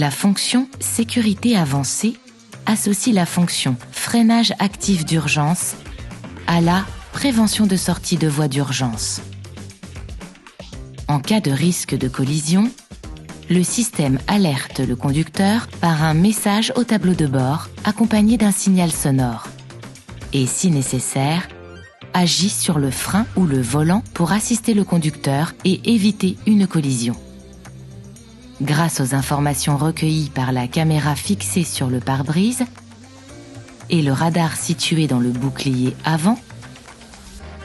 La fonction sécurité avancée associe la fonction freinage actif d'urgence à la prévention de sortie de voie d'urgence. En cas de risque de collision, le système alerte le conducteur par un message au tableau de bord accompagné d'un signal sonore et, si nécessaire, agit sur le frein ou le volant pour assister le conducteur et éviter une collision. Grâce aux informations recueillies par la caméra fixée sur le pare-brise et le radar situé dans le bouclier avant,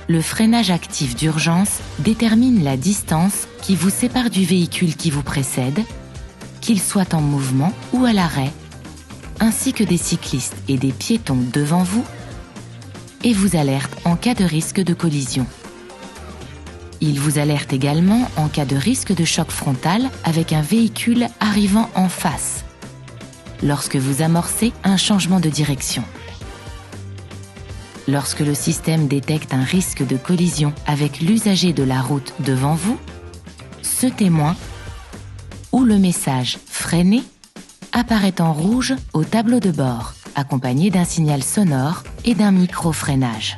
le freinage actif d'urgence détermine la distance qui vous sépare du véhicule qui vous précède, qu'il soit en mouvement ou à l'arrêt, ainsi que des cyclistes et des piétons devant vous, et vous alerte en cas de risque de collision. Il vous alerte également en cas de risque de choc frontal avec un véhicule arrivant en face, lorsque vous amorcez un changement de direction. Lorsque le système détecte un risque de collision avec l'usager de la route devant vous, ce témoin ou le message « Freiner » apparaît en rouge au tableau de bord, accompagné d'un signal sonore et d'un micro-freinage.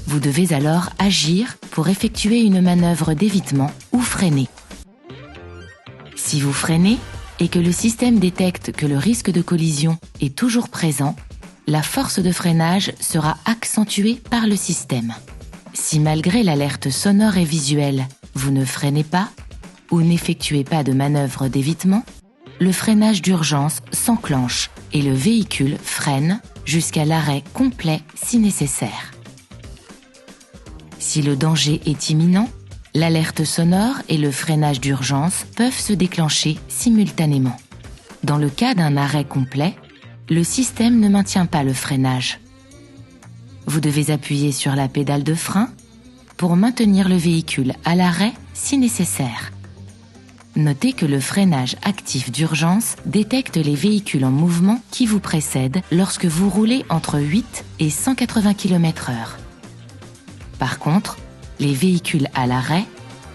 Vous devez alors agir pour effectuer une manœuvre d'évitement ou freiner. Si vous freinez et que le système détecte que le risque de collision est toujours présent, la force de freinage sera accentuée par le système. Si malgré l'alerte sonore et visuelle, vous ne freinez pas ou n'effectuez pas de manœuvre d'évitement, le freinage d'urgence s'enclenche et le véhicule freine jusqu'à l'arrêt complet si nécessaire. Si le danger est imminent, l'alerte sonore et le freinage d'urgence peuvent se déclencher simultanément. Dans le cas d'un arrêt complet, le système ne maintient pas le freinage. Vous devez appuyer sur la pédale de frein pour maintenir le véhicule à l'arrêt si nécessaire. Notez que le freinage actif d'urgence détecte les véhicules en mouvement qui vous précèdent lorsque vous roulez entre 8 et 180 km/h. Par contre, les véhicules à l'arrêt,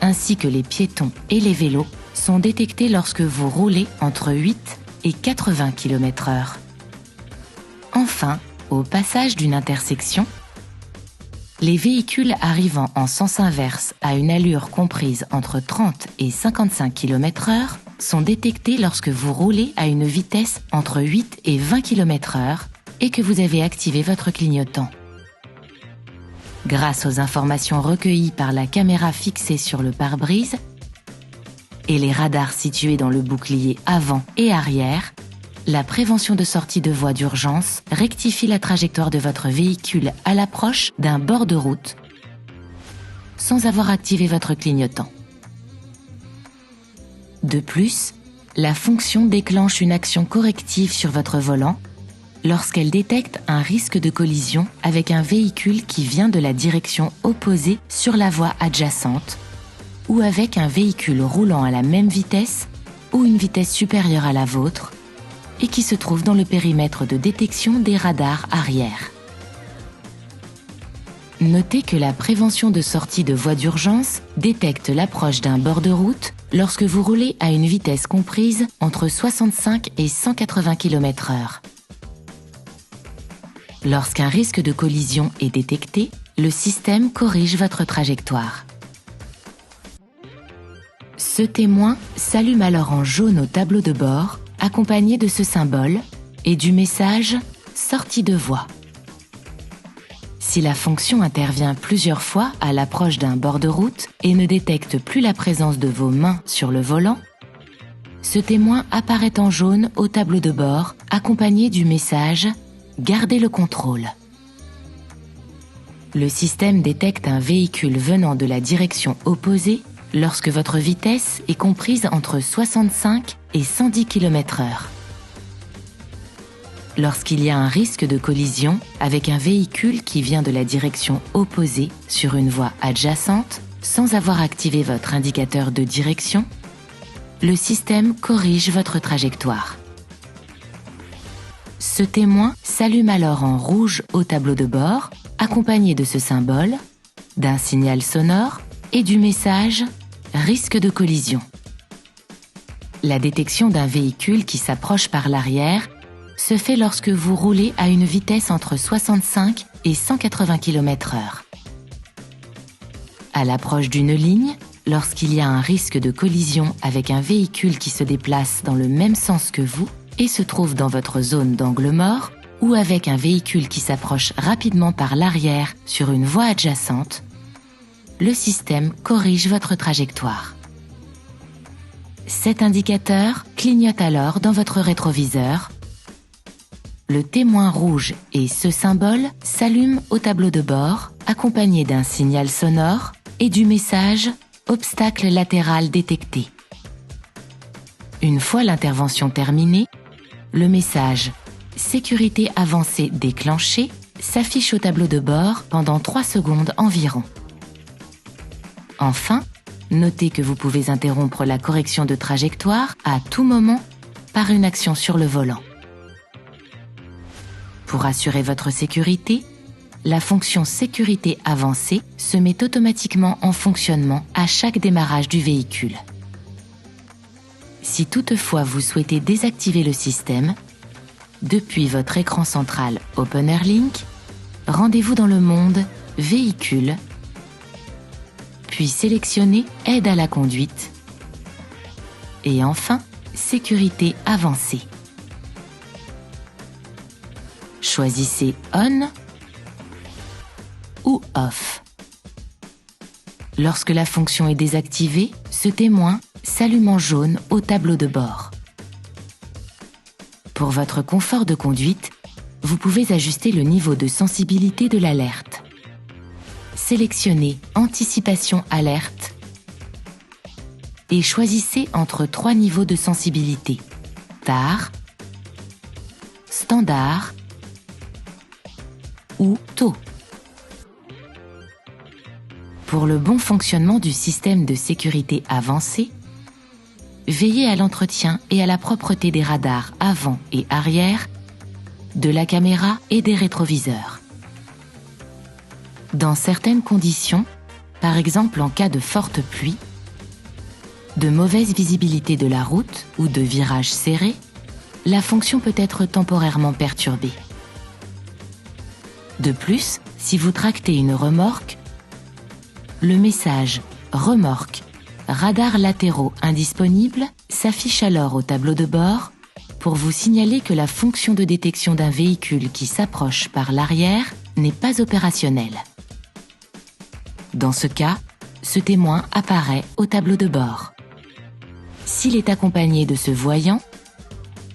ainsi que les piétons et les vélos, sont détectés lorsque vous roulez entre 8 et 80 km/h. Enfin, au passage d'une intersection, les véhicules arrivant en sens inverse à une allure comprise entre 30 et 55 km/h sont détectés lorsque vous roulez à une vitesse entre 8 et 20 km/h et que vous avez activé votre clignotant. Grâce aux informations recueillies par la caméra fixée sur le pare-brise et les radars situés dans le bouclier avant et arrière, la prévention de sortie de voie d'urgence rectifie la trajectoire de votre véhicule à l'approche d'un bord de route sans avoir activé votre clignotant. De plus, la fonction déclenche une action corrective sur votre volant lorsqu'elle détecte un risque de collision avec un véhicule qui vient de la direction opposée sur la voie adjacente ou avec un véhicule roulant à la même vitesse ou une vitesse supérieure à la vôtre et qui se trouve dans le périmètre de détection des radars arrière. Notez que la prévention de sortie de voie d'urgence détecte l'approche d'un bord de route lorsque vous roulez à une vitesse comprise entre 65 et 180 km/h. Lorsqu'un risque de collision est détecté, le système corrige votre trajectoire. Ce témoin s'allume alors en jaune au tableau de bord, accompagné de ce symbole et du message « Sortie de voie ». Si la fonction intervient plusieurs fois à l'approche d'un bord de route et ne détecte plus la présence de vos mains sur le volant, ce témoin apparaît en jaune au tableau de bord, accompagné du message « Gardez le contrôle ». Le système détecte un véhicule venant de la direction opposée lorsque votre vitesse est comprise entre 65 et 110 km/h. Lorsqu'il y a un risque de collision avec un véhicule qui vient de la direction opposée sur une voie adjacente, sans avoir activé votre indicateur de direction, le système corrige votre trajectoire. Ce témoin s'allume alors en rouge au tableau de bord, accompagné de ce symbole, d'un signal sonore et du message « Risque de collision ». La détection d'un véhicule qui s'approche par l'arrière se fait lorsque vous roulez à une vitesse entre 65 et 180 km/h. À l'approche d'une ligne, lorsqu'il y a un risque de collision avec un véhicule qui se déplace dans le même sens que vous et se trouve dans votre zone d'angle mort, ou avec un véhicule qui s'approche rapidement par l'arrière sur une voie adjacente, le système corrige votre trajectoire. Cet indicateur clignote alors dans votre rétroviseur. Le témoin rouge et ce symbole s'allument au tableau de bord, accompagné d'un signal sonore et du message « Obstacle latéral détecté ». Une fois l'intervention terminée, le message « Sécurité avancée déclenchée » s'affiche au tableau de bord pendant 3 secondes environ. Enfin, notez que vous pouvez interrompre la correction de trajectoire à tout moment par une action sur le volant. Pour assurer votre sécurité, la fonction sécurité avancée se met automatiquement en fonctionnement à chaque démarrage du véhicule. Si toutefois vous souhaitez désactiver le système, depuis votre écran central OpenAirLink, rendez-vous dans le monde Véhicule, puis sélectionnez Aide à la conduite et enfin Sécurité avancée. Choisissez On ou Off. Lorsque la fonction est désactivée, ce témoin s'allume en jaune au tableau de bord. Pour votre confort de conduite, vous pouvez ajuster le niveau de sensibilité de l'alerte. Sélectionnez Anticipation alerte et choisissez entre 3 niveaux de sensibilité: Tard, Standard ou Tôt. Pour le bon fonctionnement du système de sécurité avancé, veillez à l'entretien et à la propreté des radars avant et arrière, de la caméra et des rétroviseurs. Dans certaines conditions, par exemple en cas de forte pluie, de mauvaise visibilité de la route ou de virages serrés, la fonction peut être temporairement perturbée. De plus, si vous tractez une remorque, le message « Remorque, radars latéraux indisponibles » s'affiche alors au tableau de bord pour vous signaler que la fonction de détection d'un véhicule qui s'approche par l'arrière n'est pas opérationnelle. Dans ce cas, ce témoin apparaît au tableau de bord. S'il est accompagné de ce voyant,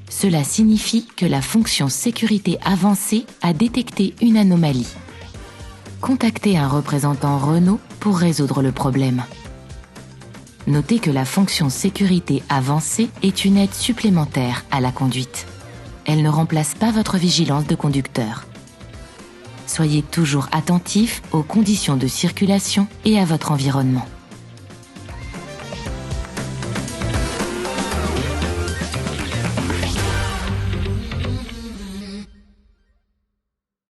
cela signifie que la fonction sécurité avancée a détecté une anomalie. Contactez un représentant Renault pour résoudre le problème. Notez que la fonction sécurité avancée est une aide supplémentaire à la conduite. Elle ne remplace pas votre vigilance de conducteur. Soyez toujours attentif aux conditions de circulation et à votre environnement.